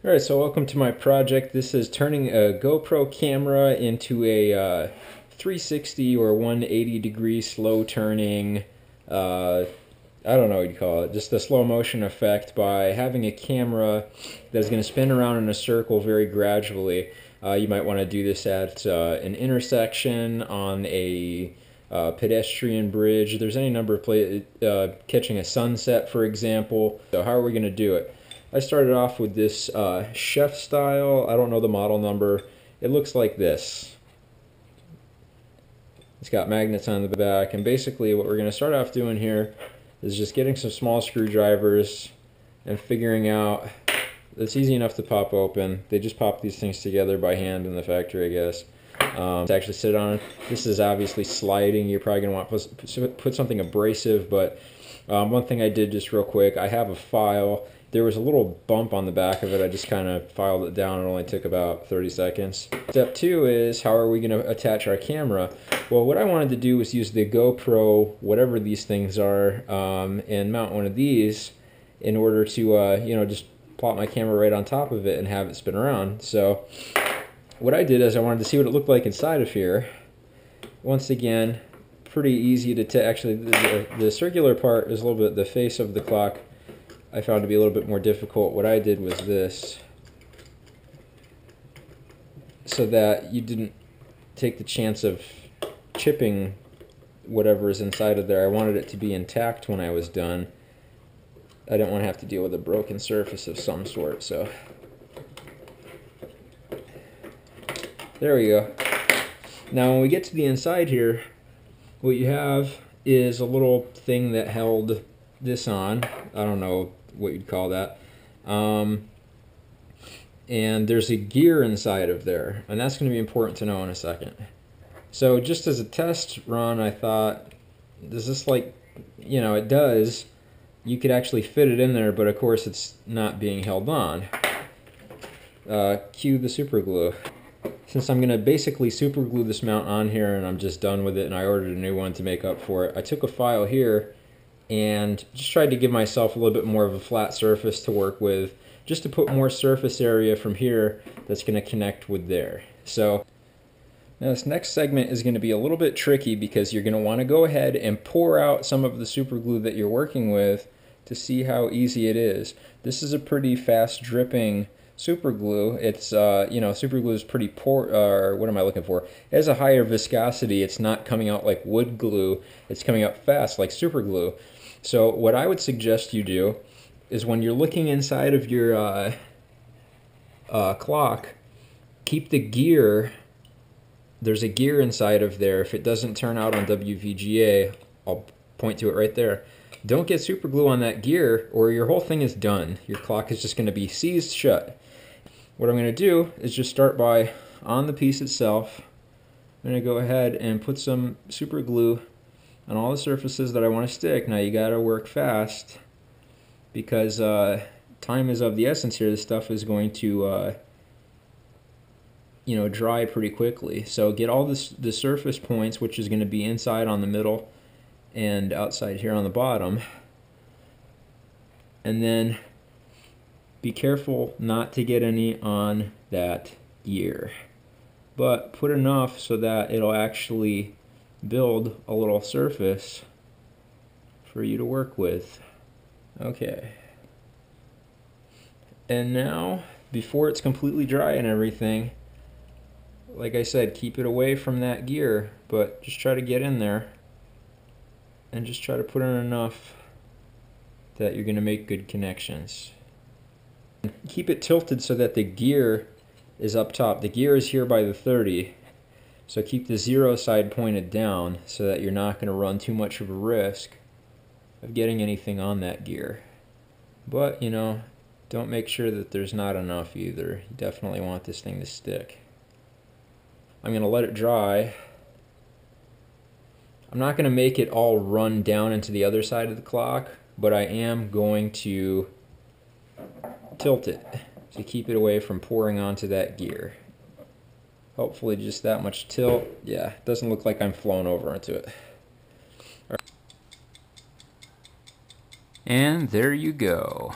Alright, so welcome to my project. This is turning a GoPro camera into a 360 or 180 degree slow turning, I don't know what you call it, just a slow motion effect by having a camera that's going to spin around in a circle very gradually. You might want to do this at an intersection, on a pedestrian bridge. There's any number of places, catching a sunset, for example. So how are we going to do it? I started off with this chef style. I don't know the model number. It looks like this. It's got magnets on the back, and basically what we're going to start off doing here is just getting some small screwdrivers and figuring out it's easy enough to pop open. They just pop these things together by hand in the factory, I guess. To actually sit on. This is obviously sliding. You're probably going to want to put something abrasive, but one thing I did just real quick, I have a file. There was a little bump on the back of it. I just kind of filed it down. It only took about 30 seconds. Step 2 is, how are we going to attach our camera? Well, what I wanted to do was use the GoPro, whatever these things are, and mount one of these in order to, just plop my camera right on top of it and have it spin around. So what I did is I wanted to see what it looked like inside of here. Once again, pretty easy to actually, the circular part is a little bit, the face of the clock I found to be a little bit more difficult. What I did was this, so that you didn't take the chance of chipping whatever is inside of there. I wanted it to be intact when I was done. I didn't want to have to deal with a broken surface of some sort, so there we go. Now when we get to the inside here, what you have is a little thing that held this on. I don't know what you'd call that. And there's a gear inside of there, and that's going to be important to know in a second. So just as a test run, I thought, does this, like, it does. You could actually fit it in there, but of course it's not being held on. Cue the super glue. Since I'm going to basically super glue this mount on here and I'm just done with it, and I ordered a new one to make up for it, I took a file here and just tried to give myself a little bit more of a flat surface to work with, just to put more surface area from here that's going to connect with there. So now this next segment is going to be a little bit tricky, because you're going to want to go ahead and pour out some of the super glue that you're working with to see how easy it is. This is a pretty fast dripping super glue. It's super glue is pretty what am I looking for? It has a higher viscosity. It's not coming out like wood glue. It's coming out fast like super glue. So what I would suggest you do is, when you're looking inside of your clock, keep the gear. There's a gear inside of there. If it doesn't turn out on WVGA, I'll point to it right there. Don't get super glue on that gear, or your whole thing is done. Your clock is just going to be seized shut. What I'm going to do is just start by, on the piece itself, I'm going to go ahead and put some super glue on all the surfaces that I want to stick. Now you got to work fast, because time is of the essence here. This stuff is going to dry pretty quickly. So get all the surface points, which is going to be inside on the middle and outside here on the bottom, and then be careful not to get any on that gear, but put enough so that it'll actually build a little surface for you to work with. Okay, and now, before it's completely dry and everything, like I said, keep it away from that gear, but just try to get in there and just try to put in enough that you're going to make good connections. Keep it tilted so that the gear is up top. The gear is here by the 30, so keep the 0 side pointed down so that you're not going to run too much of a risk of getting anything on that gear. But, don't make sure that there's not enough either. You definitely want this thing to stick. I'm going to let it dry. I'm not going to make it all run down into the other side of the clock, but I am going to tilt it to keep it away from pouring onto that gear. Hopefully just that much tilt. Yeah, it doesn't look like I'm flown over into it. And there you go.